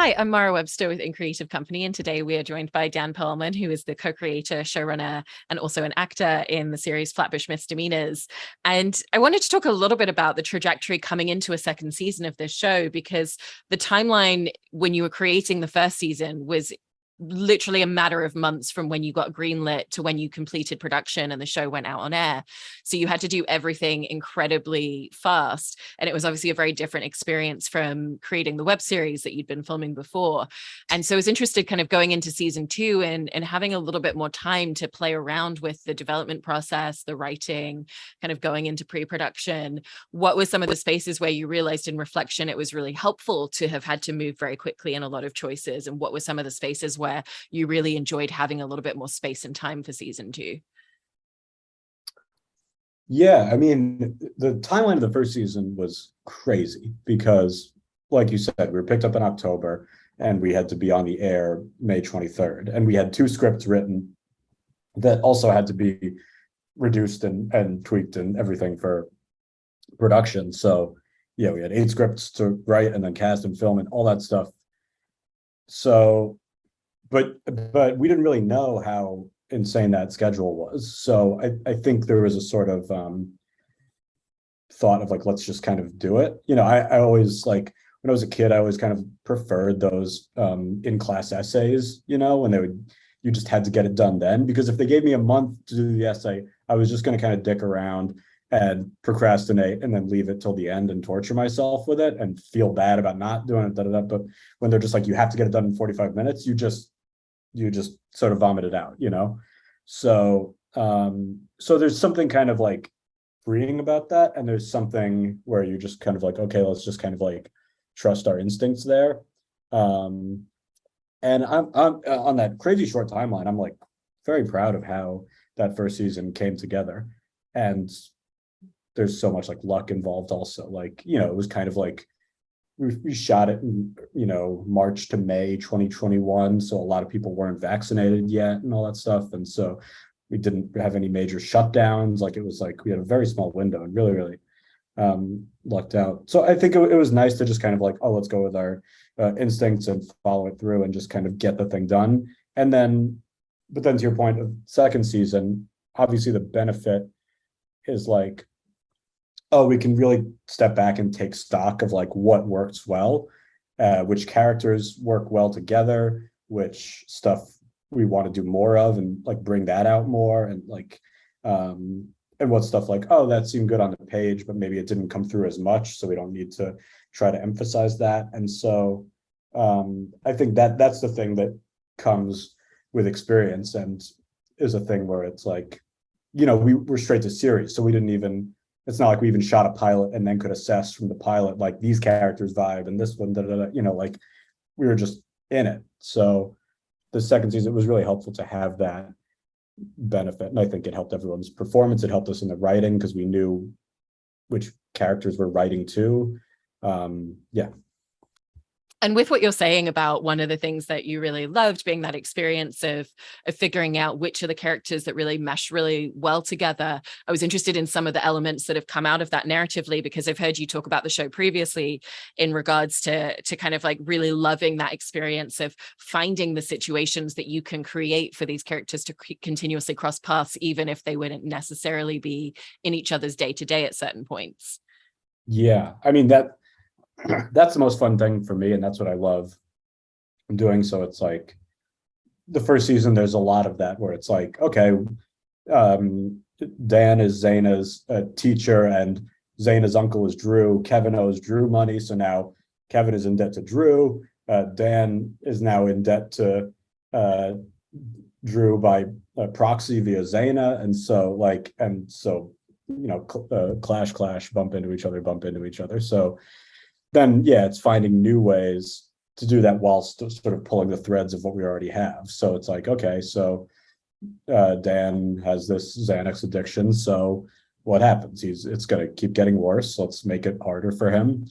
Hi, I'm Mara Webster with In Creative Company, and today we are joined by Dan Perlman, who is the co-creator, showrunner, and also an actor in the series Flatbush Misdemeanors. And I wanted to talk a little bit about the trajectory coming into a second season of this show, because the timeline when you were creating the first season was literally a matter of months from when you got greenlit to when you completed production and the show went out on air. So you had to do everything incredibly fast. And it was obviously a very different experience from creating the web series that you'd been filming before. And so I was interested kind of going into season two and having a little bit more time to play around with the development process, the writing, kind of going into pre-production. What were some of the spaces where you realized in reflection it was really helpful to have had to move very quickly in a lot of choices? And what were some of the spaces where you really enjoyed having a little bit more space and time for season two? Yeah, I mean, the timeline of the first season was crazy because, like you said, we were picked up in October and we had to be on the air May 23rd. And we had two scripts written that also had to be reduced and tweaked and everything for production. So, yeah, we had 8 scripts to write and then cast and film and all that stuff. So, but we didn't really know how insane that schedule was. So I think there was a sort of thought of like, let's just kind of do it. I always like when I was a kid, I always kind of preferred those in-class essays, when you just had to get it done then, because if they gave me a month to do the essay, I was just going to kind of dick around and procrastinate and then leave it till the end and torture myself with it and feel bad about not doing it. But when they're just like, you have to get it done in 45 minutes, you just sort of vomit it out, So so there's something kind of like freeing about that. And there's something where you're just kind of like, okay, let's just kind of like trust our instincts there. And I'm on that crazy short timeline, I'm like very proud of how that first season came together. And there's so much like luck involved also. Like, it was kind of like we shot it in, March to May 2021. So a lot of people weren't vaccinated yet and all that stuff. And so we didn't have any major shutdowns. Like it was like we had a very small window and really, really lucked out. So I think it was nice to just kind of like, oh, let's go with our instincts and follow it through and just kind of get the thing done. But then to your point of second season, obviously the benefit is like, oh, we can really step back and take stock of like what works well, which characters work well together, which stuff we want to do more of and like bring that out more, and like and what stuff like, oh, that seemed good on the page, but maybe it didn't come through as much, so we don't need to try to emphasize that. And so I think that's the thing that comes with experience and is a thing where it's like, we were straight to series, so we didn't even, it's not like we even shot a pilot and then could assess from the pilot like these characters vibe and this one, like we were just in it. So the second season, it was really helpful to have that benefit, and I think it helped everyone's performance. It helped us in the writing because we knew which characters we're writing to. Yeah. And with what you're saying about one of the things that you really loved being that experience of figuring out which of the characters that really mesh really well together, I was interested in some of the elements that have come out of that narratively, because I've heard you talk about the show previously in regards to kind of like really loving that experience of finding the situations that you can create for these characters to continuously cross paths, even if they wouldn't necessarily be in each other's day-to-day at certain points. Yeah, I mean, that's the most fun thing for me, and that's what I love doing. So it's like the first season, there's a lot of that where it's like, okay, Dan is Zaina's teacher and Zaina's uncle is Drew. Kevin owes Drew money, so now Kevin is in debt to Drew. Dan is now in debt to Drew by proxy via Zaina, and so clash, bump into each other. So then, yeah, it's finding new ways to do that while sort of pulling the threads of what we already have. So it's like, okay, so Dan has this Xanax addiction. So what happens? It's going to keep getting worse. Let's make it harder for him.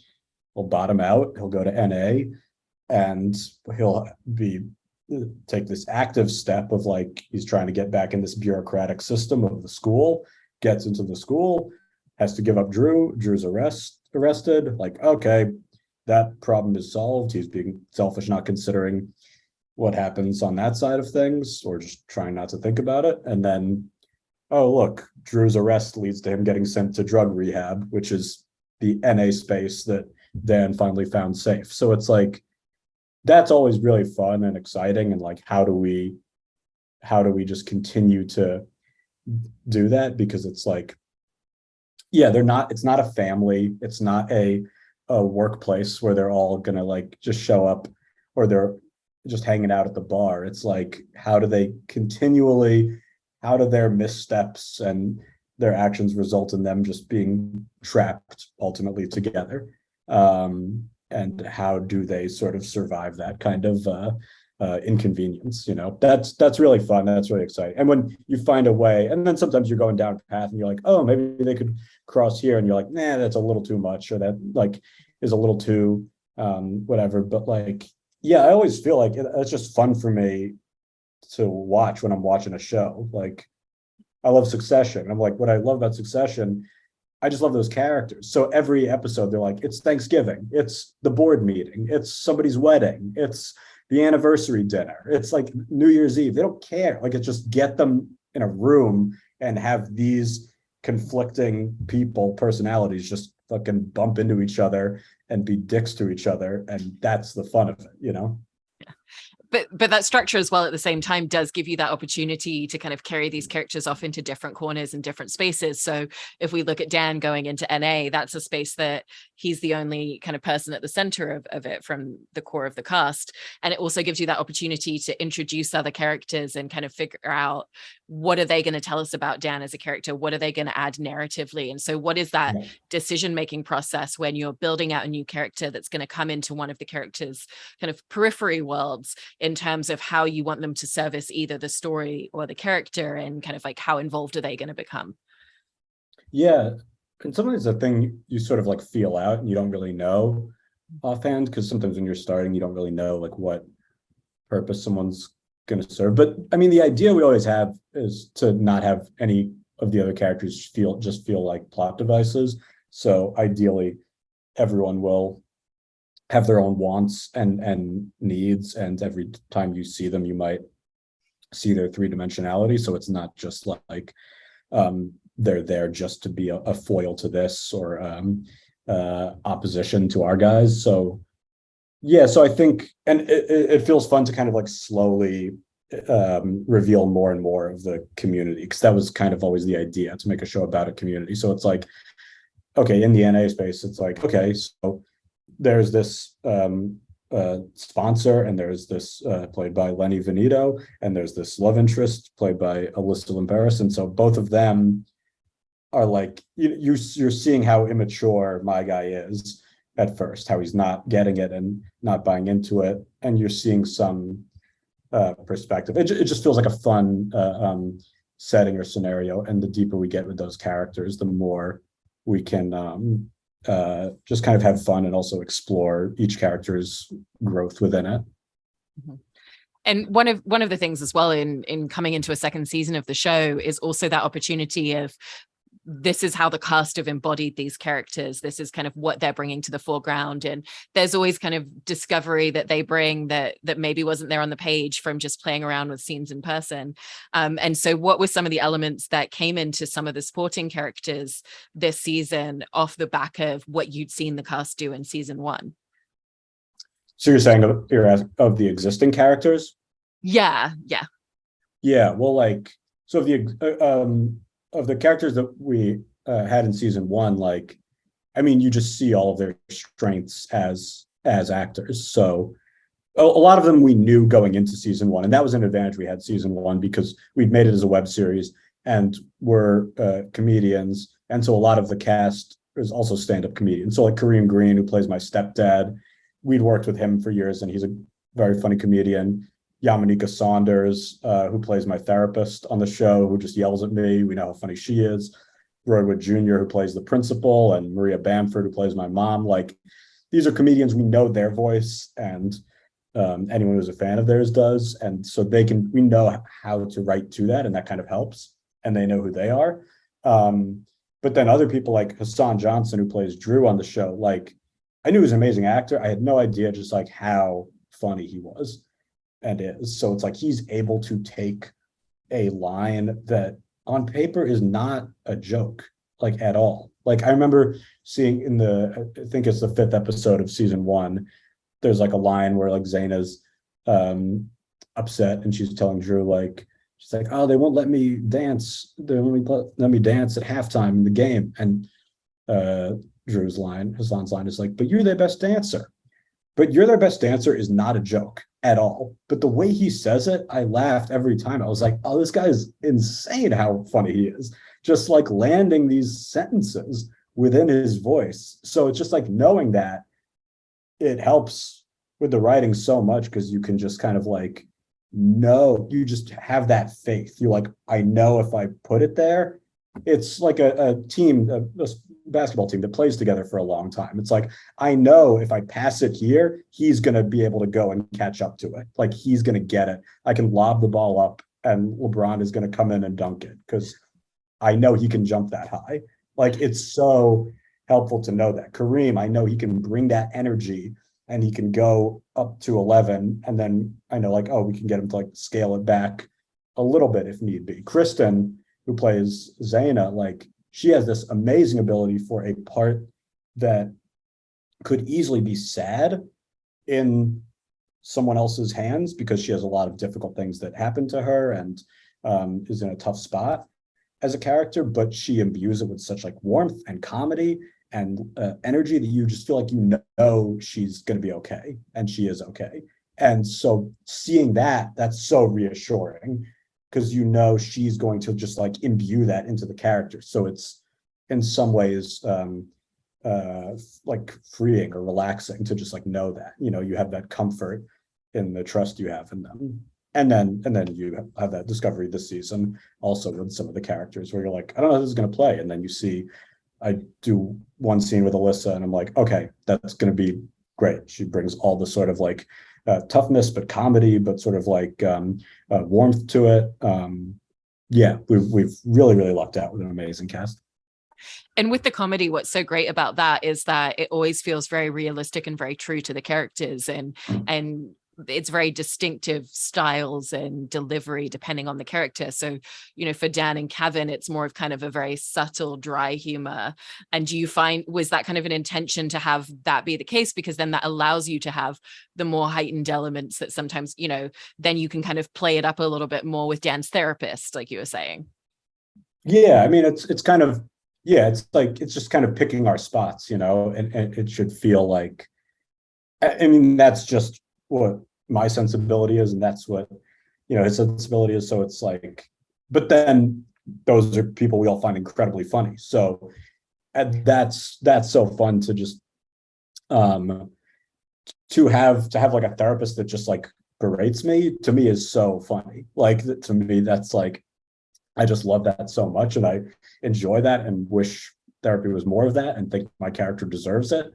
He'll bottom out. He'll go to NA, and he'll take this active step of like he's trying to get back in this bureaucratic system of the school. Gets into the school, has to give up Drew. Drew's arrested. Like, okay, that problem is solved. He's being selfish, not considering what happens on that side of things, or just trying not to think about it. And then, oh, look, Drew's arrest leads to him getting sent to drug rehab, which is the NA space that Dan finally found safe. So it's like, that's always really fun and exciting. And like, how do we just continue to do that? Because it's like, yeah, it's not a family. It's not a workplace where they're all gonna like just show up, or they're just hanging out at the bar. It's like, how do their missteps and their actions result in them just being trapped ultimately together? And how do they sort of survive that kind of inconvenience? That's really fun. That's really exciting. And when you find a way, and then sometimes you're going down a path and you're like, oh, maybe they could cross here, and you're like, nah, that's a little too much, or that like is a little too whatever. But like, yeah, I always feel like it's just fun for me to watch when I'm watching a show. Like, I love Succession. I'm like, what I love about Succession, I just love those characters. So every episode, they're like, it's Thanksgiving, it's the board meeting, it's somebody's wedding, it's the anniversary dinner, it's like New Year's Eve. They don't care. Like, it's just get them in a room and have these conflicting personalities just fucking bump into each other and be dicks to each other. And that's the fun of it. But that structure as well at the same time does give you that opportunity to kind of carry these characters off into different corners and different spaces. So if we look at Dan going into NA, that's a space that he's the only kind of person at the center of it from the core of the cast. And it also gives you that opportunity to introduce other characters and kind of figure out, what are they going to tell us about Dan as a character? What are they going to add narratively? And so what is that decision-making process when you're building out a new character that's going to come into one of the characters' kind of periphery worlds, in terms of how you want them to service either the story or the character, and kind of like, how involved are they going to become? Yeah. And sometimes it's a thing you sort of like feel out and you don't really know offhand, because sometimes when you're starting, you don't really know like what purpose someone's going to serve. But I mean, the idea we always have is to not have any of the other characters feel like plot devices. So ideally, everyone will have their own wants and needs, and every time you see them, you might see their three-dimensionality. So it's not just like they're there just to be a foil to this, or opposition to our guys. So yeah, so I think, and it feels fun to kind of like slowly reveal more and more of the community, because that was kind of always the idea, to make a show about a community. So it's like, okay, in the NA space, it's like, okay, so there's this sponsor, and there's this played by Lenny Venito, and there's this love interest played by Alyssa Limperis. And so both of them are like, you're seeing how immature my guy is at first, how he's not getting it and not buying into it, and you're seeing some perspective. It just feels like a fun setting or scenario, and the deeper we get with those characters, the more we can just kind of have fun and also explore each character's growth within it. Mm-hmm. And one of the things as well in coming into a second season of the show is also that opportunity of, this is how the cast have embodied these characters. This is kind of what they're bringing to the foreground. And there's always kind of discovery that they bring that maybe wasn't there on the page from just playing around with scenes in person. And so what were some of the elements that came into some of the supporting characters this season off the back of what you'd seen the cast do in season one? So you're saying of the existing characters? Yeah. Yeah. Well, like, so of the characters that we had in season one, like, I mean, you just see all of their strengths as actors. So a lot of them we knew going into season one, and that was an advantage we had season one, because we'd made it as a web series and we're comedians. And so a lot of the cast is also stand-up comedians. So like Kareem Green, who plays my stepdad, we'd worked with him for years, and he's a very funny comedian. Yamanika Saunders, who plays my therapist on the show, who just yells at me. We know how funny she is. Roy Wood Jr., who plays the principal, and Maria Bamford, who plays my mom. Like, these are comedians. We know their voice, and anyone who's a fan of theirs does. And so we know how to write to that, and that kind of helps. And they know who they are. But then other people like Hassan Johnson, who plays Drew on the show, like, I knew he was an amazing actor. I had no idea just like how funny he was and is. So it's like he's able to take a line that on paper is not a joke, like at all. Like I remember seeing in I think it's the 5th episode of season 1, there's like a line where like Zaina's upset and she's telling Drew like, she's like, oh, they won't let me dance. They won't let me dance at halftime in the game. And Hassan's line is like, but you're their best dancer. But you're their best dancer is not a joke at all. But the way he says it, I laughed every time. I was like, oh, this guy is insane how funny he is. Just like landing these sentences within his voice. So it's just like knowing that it helps with the writing so much because you can just kind of like know, you just have that faith. You're like, I know if I put it there, it's like a team, a basketball team that plays together for a long time. It's like, I know if I pass it here, he's going to be able to go and catch up to it. Like he's going to get it. I can lob the ball up and LeBron is going to come in and dunk it because I know he can jump that high. Like it's so helpful to know that. Kareem, I know he can bring that energy and he can go up to 11. And then I know like, oh, we can get him to like scale it back a little bit if need be. Kristen, who plays Zaina, like she has this amazing ability for a part that could easily be sad in someone else's hands because she has a lot of difficult things that happen to her and is in a tough spot as a character, but she imbues it with such like warmth and comedy and energy that you just feel like you know she's going to be okay and she is okay. And so seeing that, that's so reassuring because you know she's going to just like imbue that into the character. So it's in some ways like freeing or relaxing to just like know that, you know, you have that comfort in the trust you have in them. And then you have that discovery this season also with some of the characters where you're like, I don't know how this is going to play. And then you see, I do one scene with Alyssa and I'm like, okay, that's going to be great. She brings all the sort of like toughness, but comedy, but sort of like warmth to it. Yeah, we've really lucked out with an amazing cast. And with the comedy, what's so great about that is that it always feels very realistic and very true to the characters, and it's very distinctive styles and delivery depending on the character. So, you know, for Dan and Kevin, it's more of kind of a very subtle, dry humor. And do you find, was that kind of an intention to have that be the case? Because then that allows you to have the more heightened elements that sometimes, you know, then you can kind of play it up a little bit more with Dan's therapist, like you were saying. Yeah, I mean, it's kind of, yeah, it's like, it's just kind of picking our spots, you know, and it should feel like, I mean, that's just what my sensibility is, and that's what, you know, his sensibility is. So it's like, but then those are people we all find incredibly funny. So and that's so fun to just to have like a therapist that just like berates me, to me is so funny. Like to me, that's like, I just love that so much, and I enjoy that and wish therapy was more of that, and think my character deserves it.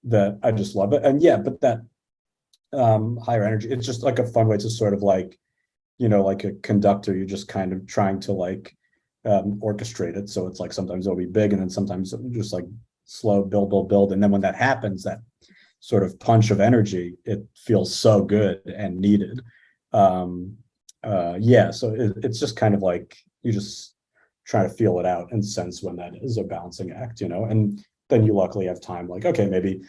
That I just love it. And yeah, but that higher energy, it's just like a fun way to sort of like, you know, like a conductor, you're just kind of trying to like orchestrate it. So it's like sometimes it'll be big and then sometimes just like slow, build. And then when that happens, that sort of punch of energy, it feels so good and needed. Yeah, so it's just kind of like you just try to feel it out and sense when that is a balancing act, you know. And then you luckily have time, like, okay, maybe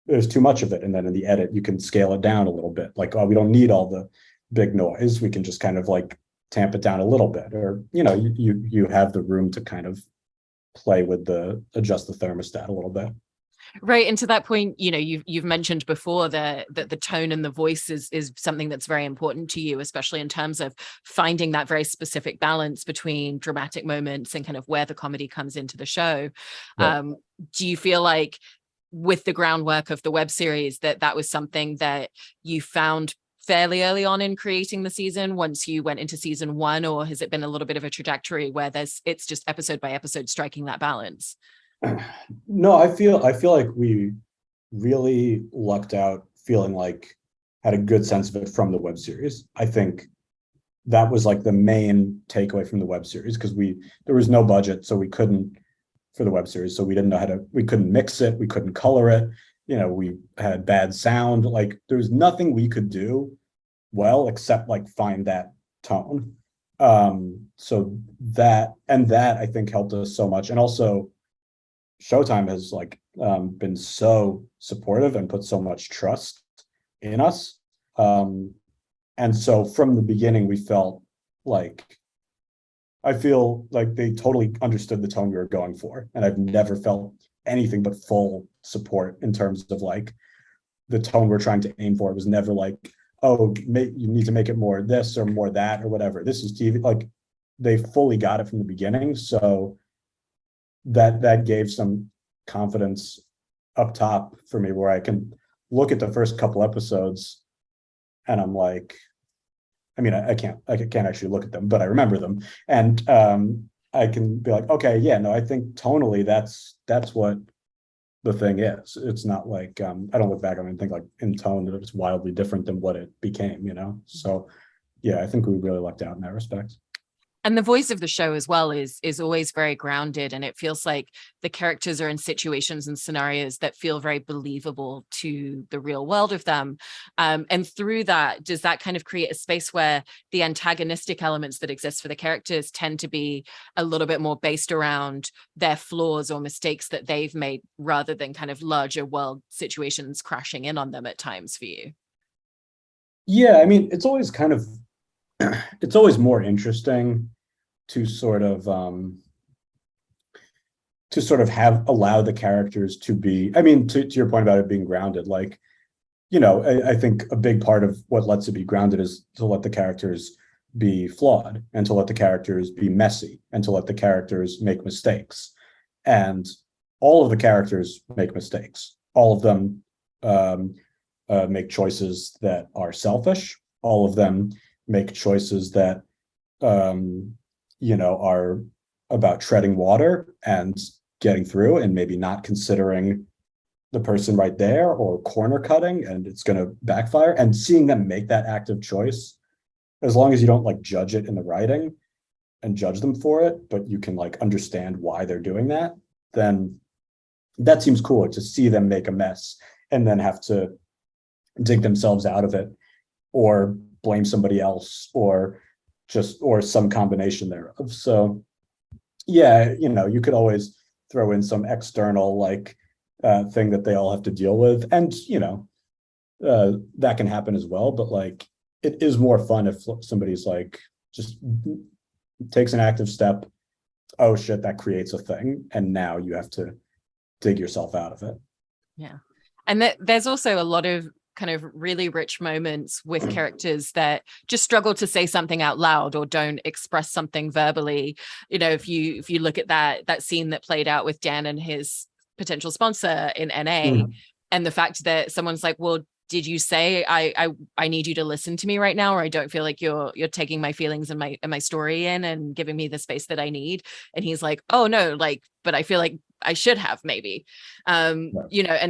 there's too much of it, and then in the edit you can scale it down a little bit, like, oh, we don't need all the big noise, we can just kind of like tamp it down a little bit, or, you know, you have the room to kind of play with adjust the thermostat a little bit. Right. And to that point, you know, you've mentioned before that the tone and the voice is something that's very important to you, especially in terms of finding that very specific balance between dramatic moments and kind of where the comedy comes into the show. Right. Do you feel like with the groundwork of the web series that was something that you found fairly early on in creating the season once you went into season 1, or has it been a little bit of a trajectory where it's just episode by episode striking that balance? No, I feel like we really lucked out, feeling like had a good sense of it from the web series. I think that was like the main takeaway from the web series, because there was no budget, so we couldn't, for the web series, so we didn't know we couldn't mix it, we couldn't color it, we had bad sound. Like there was nothing we could do well except like find that tone. So that I think helped us so much. And also Showtime has like been so supportive and put so much trust in us. And so from the beginning, we felt like, I feel like they totally understood the tone we were going for. And I've never felt anything but full support in terms of like the tone we're trying to aim for. It was never like, oh, you need to make it more this or more that or whatever. This is TV. Like they fully got it from the beginning. So that gave some confidence up top for me, where I can look at the first couple episodes and I'm like, I mean, I can't actually look at them, but I remember them. And I can be like, okay, yeah, no, I think tonally that's what the thing is. It's not like I don't look back on it and think like in tone that it's wildly different than what it became, So yeah, I think we really lucked out in that respect. And the voice of the show as well is always very grounded, and it feels like the characters are in situations and scenarios that feel very believable to the real world of them. And through that, does that kind of create a space where the antagonistic elements that exist for the characters tend to be a little bit more based around their flaws or mistakes that they've made, rather than kind of larger world situations crashing in on them at times for you? Yeah, I mean, it's always kind of it's always more interesting to sort of have allow the characters to be, I mean, to your point about it being grounded, like, I think a big part of what lets it be grounded is to let the characters be flawed and to let the characters be messy and to let the characters make mistakes. And all of the characters make mistakes. All of them make choices that are selfish. All of them make choices that are about treading water and getting through and maybe not considering the person right there, or corner cutting, and it's going to backfire. And seeing them make that active choice, as long as you don't like judge it in the writing and judge them for it, but you can like understand why they're doing that, then that seems cool to see them make a mess and then have to dig themselves out of it or blame somebody else or some combination thereof. So yeah, you could always throw in some external like thing that they all have to deal with, and that can happen as well. But like, it is more fun if somebody's like just takes an active step. Oh shit, that creates a thing, and now you have to dig yourself out of it. Yeah. And there's also a lot of kind of really rich moments with characters that just struggle to say something out loud or don't express something verbally. If you look at that scene that played out with Dan and his potential sponsor in NA, and the fact that someone's like, well, did you say I need you to listen to me right now, or I don't feel like you're taking my feelings and my story in and giving me the space that I need? And he's like, oh no, like, but I feel like I should have maybe, and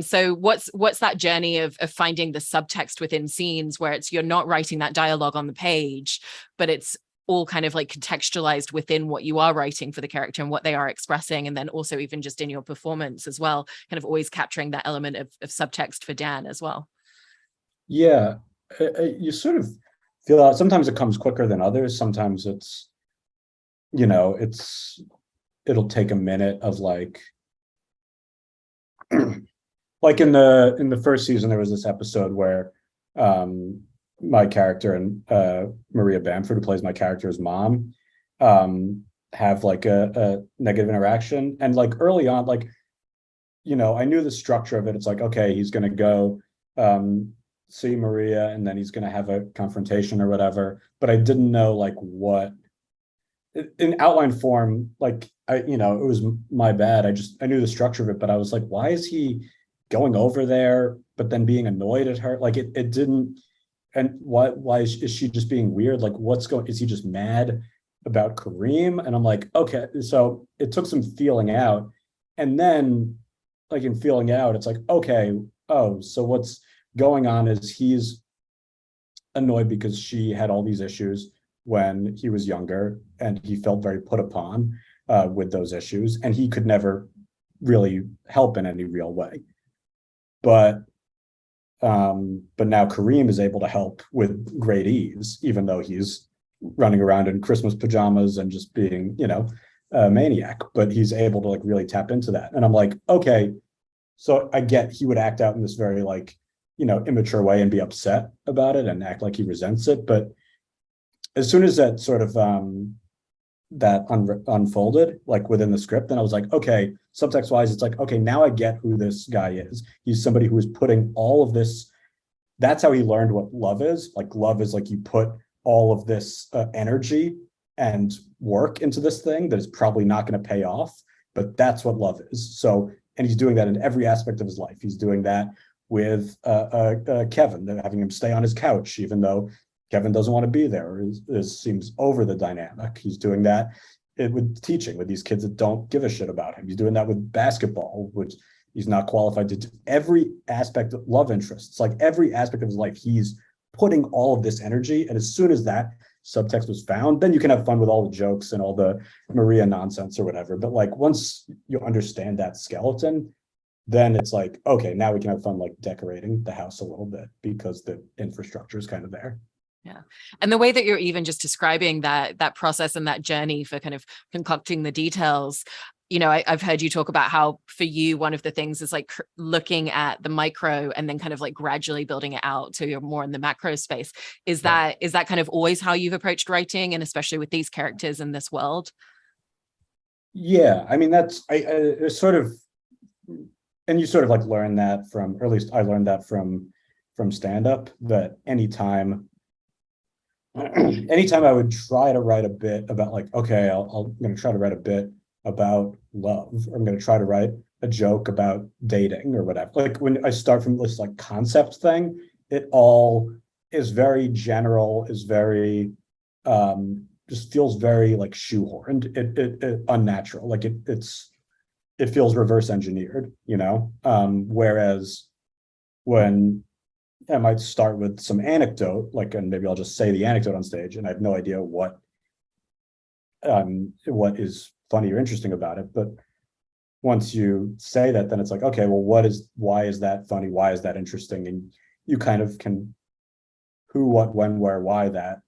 so what's that journey of finding the subtext within scenes where you're not writing that dialogue on the page, but it's all kind of like contextualized within what you are writing for the character and what they are expressing, and then also even just in your performance as well, kind of always capturing that element of subtext for Dan as well. Yeah, you sort of feel out. Sometimes it comes quicker than others. Sometimes it'll take a minute of like like in the first season, there was this episode where my character and Maria Bamford, who plays my character's mom, have like a negative interaction. And like early on, like, I knew the structure of it. It's like, okay, he's going to go see Maria and then he's going to have a confrontation or whatever. But I didn't know like what in outline form, like it was my bad. I knew the structure of it, but I was like, why is he going over there, but then being annoyed at her? Like it didn't, and why is she just being weird? Like is he just mad about Kareem? And I'm like, okay, so it took some feeling out. And then like in feeling out, it's like, okay, oh, so what's going on is he's annoyed because she had all these issues when he was younger and he felt very put upon with those issues, and he could never really help in any real way. but now Kareem is able to help with great ease, even though he's running around in Christmas pajamas and just being, a maniac. But he's able to like really tap into that. And I'm like, okay, so I get he would act out in this very like, immature way and be upset about it and act like he resents it. But as soon as that sort of unfolded like within the script, then I was like, okay, subtext wise, it's like, okay, now I get who this guy is. He's somebody who is putting all of this. That's how he learned what love is. Like love is like you put all of this energy and work into this thing that is probably not going to pay off, but that's what love is. So, and he's doing that in every aspect of his life. He's doing that with Kevin, having him stay on his couch, even though Kevin doesn't want to be there, or seems over the dynamic. He's doing that with teaching with these kids that don't give a shit about him. He's doing that with basketball, which he's not qualified to do. Every aspect of love interests, like every aspect of his life, he's putting all of this energy. And as soon as that subtext was found, then you can have fun with all the jokes and all the Maria nonsense or whatever. But like once you understand that skeleton, then it's like, okay, now we can have fun like decorating the house a little bit because the infrastructure is kind of there. Yeah. And the way that you're even just describing that process and that journey for kind of concocting the details, I've heard you talk about how for you, one of the things is like looking at the micro and then kind of like gradually building it out to you're more in the macro space. Is that kind of always how you've approached writing, and especially with these characters in this world? Yeah. I mean, that's, I sort of, and you sort of like learn that from, or at least I learned that from stand-up, that anytime I would try to write a bit about like, okay, I'm going to try to write a bit about love, or I'm going to try to write a joke about dating or whatever. Like when I start from this like concept thing, it all is very general, is very, just feels very like shoehorned, it unnatural. Like it feels reverse engineered, whereas when I might start with some anecdote, like, and maybe I'll just say the anecdote on stage, and I have no idea what is funny or interesting about it. But once you say that, then it's like, okay, well, why is that funny? Why is that interesting? And you kind of can who, what, when, where, why that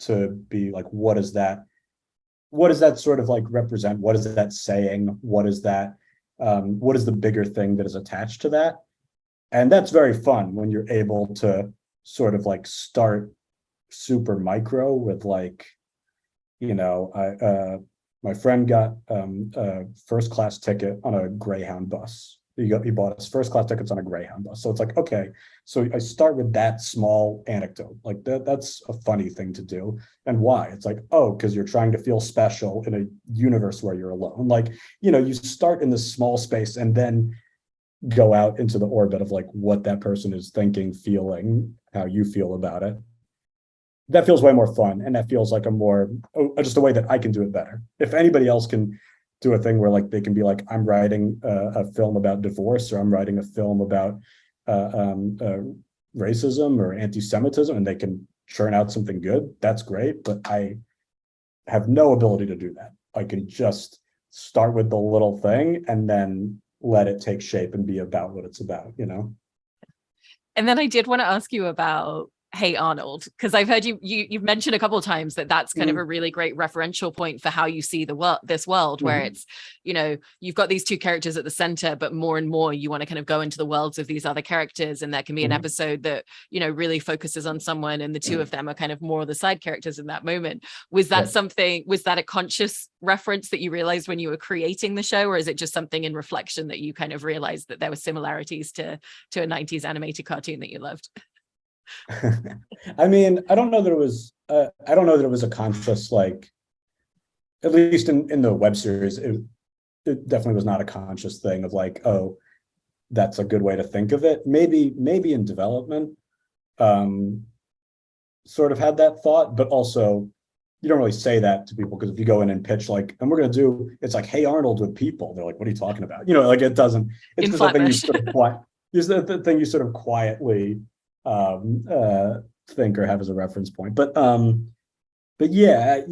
to be like, what does that sort of like represent? What is that saying? What is that? What is the bigger thing that is attached to that? And that's very fun when you're able to sort of like start super micro with like, my friend got a first class ticket on a Greyhound bus. He bought us first class tickets on a Greyhound bus. So it's like, okay, so I start with that small anecdote. Like that's a funny thing to do. And why? It's like, oh, because you're trying to feel special in a universe where you're alone. Like, you start in this small space and then go out into the orbit of like what that person is thinking, feeling, how you feel about it. That feels way more fun, and that feels like just a way that I can do it better. If anybody else can do a thing where like they can be like, I'm writing a film about divorce, or I'm writing a film about racism or anti-Semitism, and they can churn out something good, that's great. But I have no ability to do that. I can just start with the little thing and then let it take shape and be about what it's about, And then I did want to ask you about Hey Arnold, because I've heard you've mentioned a couple of times that's kind of a really great referential point for how you see the world, this world, where it's, you've got these two characters at the center, but more and more you want to kind of go into the worlds of these other characters. And there can be an episode that, really focuses on someone, and the two of them are kind of more the side characters in that moment. Was that was that a conscious reference that you realized when you were creating the show, or is it just something in reflection that you kind of realized that there were similarities to a 90s animated cartoon that you loved? I mean, I don't know that it was a conscious, like, at least in the web series, it definitely was not a conscious thing of like, oh, that's a good way to think of it. Maybe in development, sort of had that thought, but also you don't really say that to people, because if you go in and pitch like, and we're going to do, it's like, Hey Arnold with people, they're like, what are you talking about? Like it doesn't, it's just something the thing you sort of quietly think or have as a reference point. But yeah,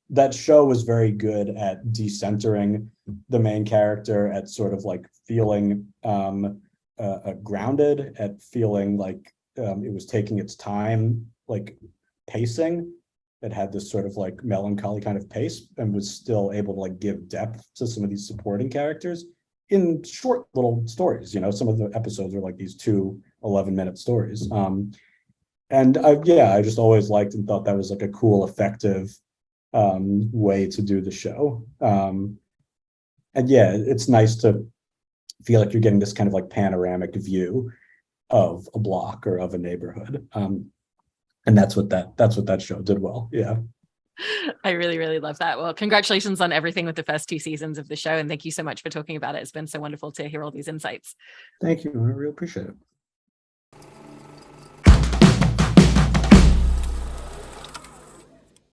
that show was very good at decentering the main character, at sort of like feeling grounded, at feeling like it was taking its time, like pacing. It had this sort of like melancholy kind of pace, and was still able to like give depth to some of these supporting characters in short little stories. You know, some of the episodes are like these 2 11-minute stories. And I just always liked and thought that was like a cool, effective way to do the show. And yeah, it's nice to feel like you're getting this kind of like panoramic view of a block or of a neighborhood. And that's what that show did well. Yeah. I really, really love that. Well, congratulations on everything with the first 2 seasons of the show. And thank you so much for talking about it. It's been so wonderful to hear all these insights. Thank you. I really appreciate it.